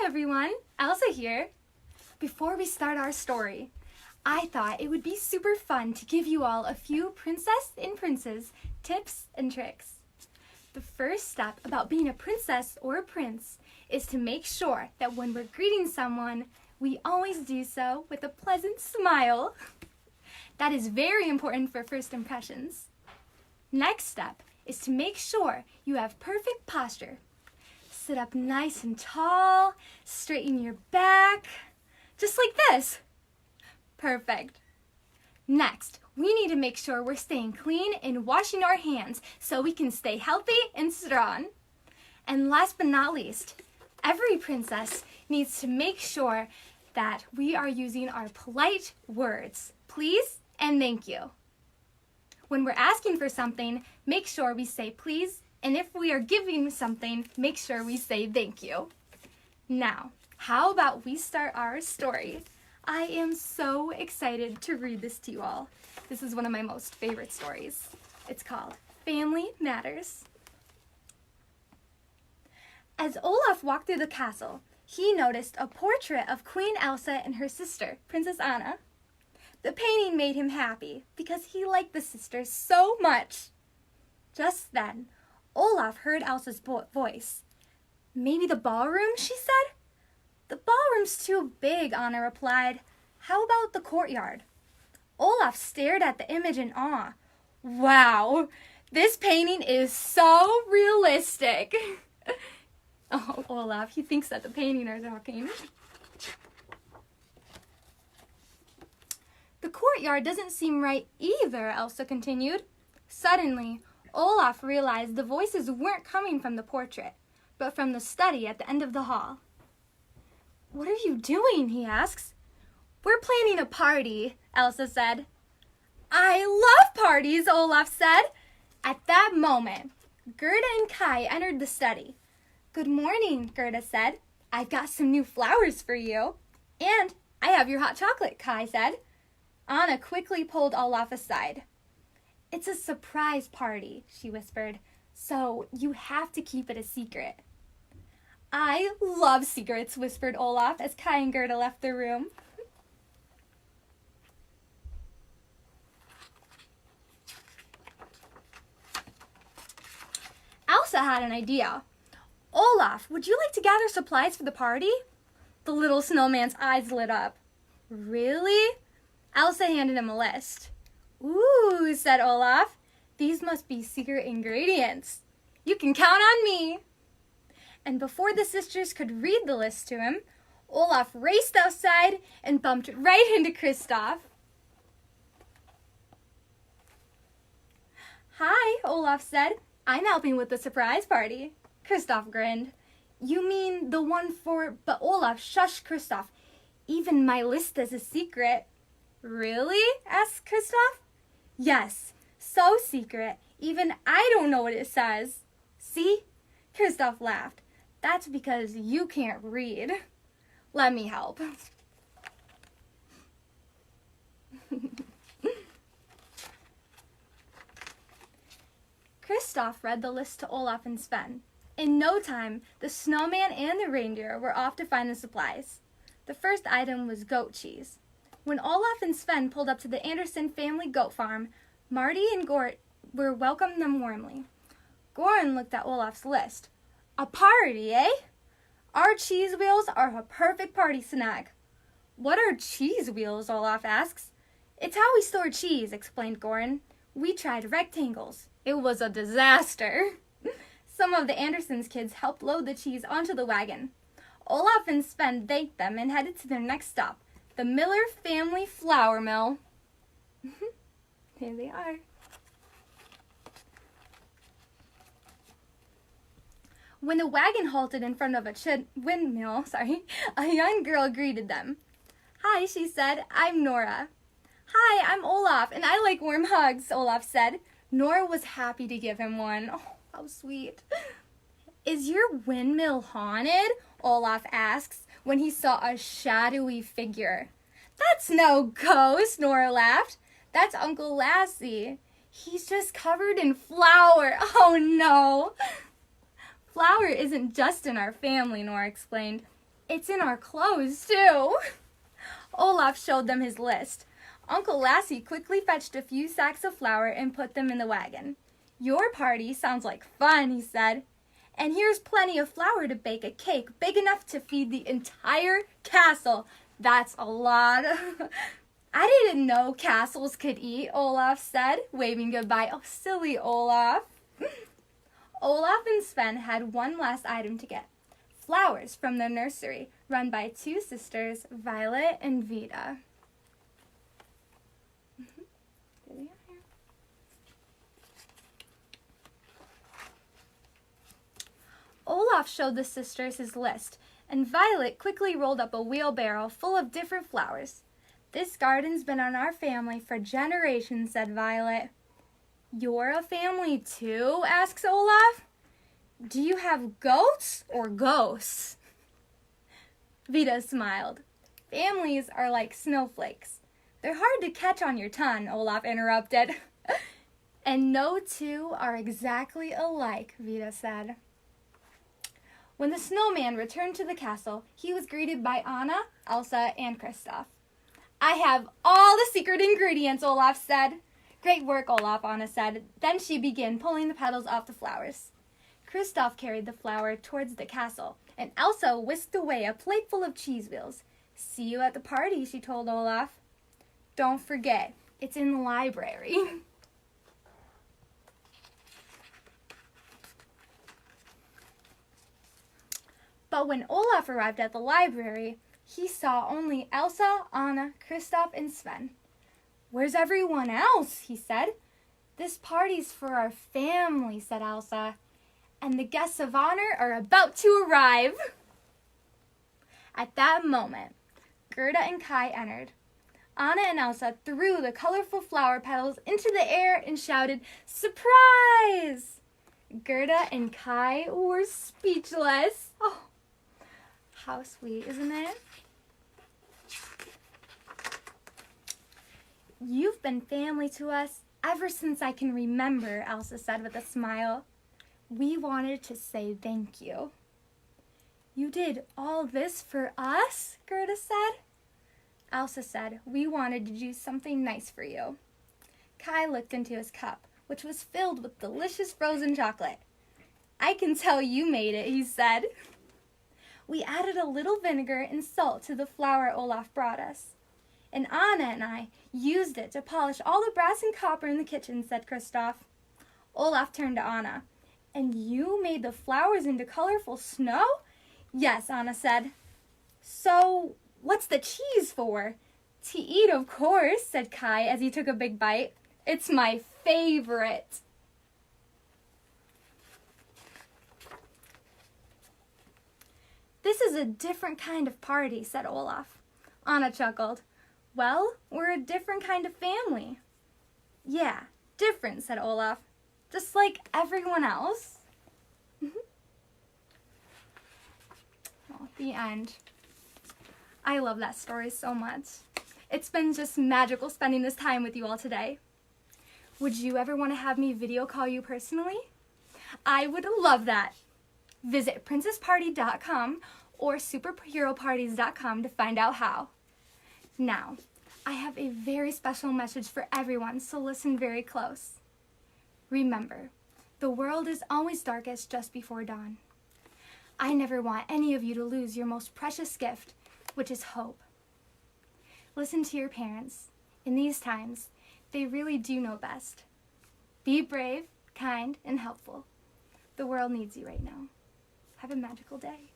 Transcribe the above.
everyone, Elsa here. Before we start our story, I thought it would be super fun to give you all a few princess and princes tips and tricks. The first step about being a princess or a prince is to make sure that when we're greeting someone, we always do so with a pleasant smile. That is very important for first impressions. Next step is to make sure you have perfect posture. Sit up nice and tall, straighten your back, just like this. Perfect. Next, we need to make sure we're staying clean and washing our hands so we can stay healthy and strong. And last but not least, every princess needs to make sure that we are using our polite words, please and thank you. When we're asking for something, make sure we say please, and if we are giving something, make sure we say thank you. Now, how about we start our story? I am so excited to read this to you all. This is one of my most favorite stories. It's called Family Matters. As Olaf walked through the castle, he noticed a portrait of Queen Elsa and her sister, Princess Anna. The painting made him happy because he liked the sisters so much. Just then, Olaf heard Elsa's voice. "Maybe the ballroom," she said. "The ballroom's too big," Anna replied. "How about the courtyard?" Olaf stared at the image in awe. "Wow, this painting is so realistic." Oh, Olaf, he thinks that the painting are talking. "The courtyard doesn't seem right either," Elsa continued. Suddenly, Olaf realized the voices weren't coming from the portrait, but from the study at the end of the hall. "What are you doing?" he asks. "We're planning a party," Elsa said. "I love parties," Olaf said. At that moment, Gerda and Kai entered the study. "Good morning," Gerda said. "I've got some new flowers for you." "And I have your hot chocolate," Kai said. Anna quickly pulled Olaf aside. "It's a surprise party," she whispered, "so you have to keep it a secret." "I love secrets," whispered Olaf as Kai and Gerda left the room. Elsa had an idea. "Olaf, would you like to gather supplies for the party?" The little snowman's eyes lit up. "Really?" Elsa handed him a list. "Ooh," said Olaf. "These must be secret ingredients. You can count on me." And before the sisters could read the list to him, Olaf raced outside and bumped right into Kristoff. "Hi," Olaf said. "I'm helping with the surprise party." Kristoff grinned. "You mean the one for—" But Olaf shushed Kristoff. "Even my list is a secret." "Really?" asked Kristoff. "Yes, so secret, even I don't know what it says." "See?" Kristoff laughed. "That's because you can't read. Let me help." Kristoff read the list to Olaf and Sven. In no time, the snowman and the reindeer were off to find the supplies. The first item was goat cheese. When Olaf and Sven pulled up to the Anderson family goat farm, Marty and Gort were welcomed them warmly. Goran looked at Olaf's list. "A party, eh? Our cheese wheels are a perfect party snack." "What are cheese wheels?" Olaf asks. "It's how we store cheese," explained Goran. "We tried rectangles. It was a disaster." Some of the Andersons' kids helped load the cheese onto the wagon. Olaf and Sven thanked them and headed to their next stop, the Miller family flour mill. Here they are. When the wagon halted in front of a windmill, a young girl greeted them. "Hi," she said. "I'm Nora." "Hi, I'm Olaf, and I like warm hugs," Olaf said. Nora was happy to give him one. Oh, how sweet. "Is your windmill haunted?" Olaf asks when he saw a shadowy figure. "That's no ghost," Nora laughed. "That's Uncle Lassie. He's just covered in flour." "Oh no." "Flour isn't just in our family," Nora explained. It's in our clothes, too. Olaf showed them his list. Uncle Lassie quickly fetched a few sacks of flour and put them in the wagon. Your party sounds like fun, he said. And here's plenty of flour to bake a cake big enough to feed the entire castle. That's a lot. I didn't know castles could eat, Olaf said, waving goodbye. Oh, silly Olaf. Olaf and Sven had one last item to get. Flowers from the nursery, run by two sisters, Violet and Vida. Olaf showed the sisters his list, and Violet quickly rolled up a wheelbarrow full of different flowers. This garden's been on our family for generations, said Violet. You're a family too? Asks Olaf. Do you have goats or ghosts? Vida smiled. Families are like snowflakes. They're hard to catch on your tongue, Olaf interrupted. And no two are exactly alike, Vida said. When the snowman returned to the castle, he was greeted by Anna, Elsa, and Kristoff. I have all the secret ingredients, Olaf said. Great work, Olaf, Anna said. Then she began pulling the petals off the flowers. Kristoff carried the flower towards the castle, and Elsa whisked away a plate full of cheese wheels. See you at the party, she told Olaf. Don't forget, it's in the library. But when Olaf arrived at the library, he saw only Elsa, Anna, Kristoff, and Sven. Where's everyone else? He said. This party's for our family, said Elsa. And the guests of honor are about to arrive. At that moment, Gerda and Kai entered. Anna and Elsa threw the colorful flower petals into the air and shouted, Surprise! Gerda and Kai were speechless. Oh, how sweet, isn't it? You've been family to us ever since I can remember, Elsa said with a smile. We wanted to say thank you. You did all this for us? Gerda said. Elsa said, we wanted to do something nice for you. Kai looked into his cup, which was filled with delicious frozen chocolate. I can tell you made it, he said. We added a little vinegar and salt to the flour Olaf brought us. And Anna and I used it to polish all the brass and copper in the kitchen, said Kristoff. Olaf turned to Anna. And you made the flowers into colorful snow? Yes, Anna said. So, what's the cheese for? To eat, of course, said Kai as he took a big bite. It's my favorite. This is a different kind of party, said Olaf. Anna chuckled. Well, we're a different kind of family. Yeah, different, said Olaf. Just like everyone else. Oh, the end. I love that story so much. It's been just magical spending this time with you all today. Would you ever want to have me video call you personally? I would love that. Visit princessparty.com or superheroparties.com to find out how. Now, I have a very special message for everyone, so listen very close. Remember, the world is always darkest just before dawn. I never want any of you to lose your most precious gift, which is hope. Listen to your parents. In these times, they really do know best. Be brave, kind, and helpful. The world needs you right now. Have a magical day.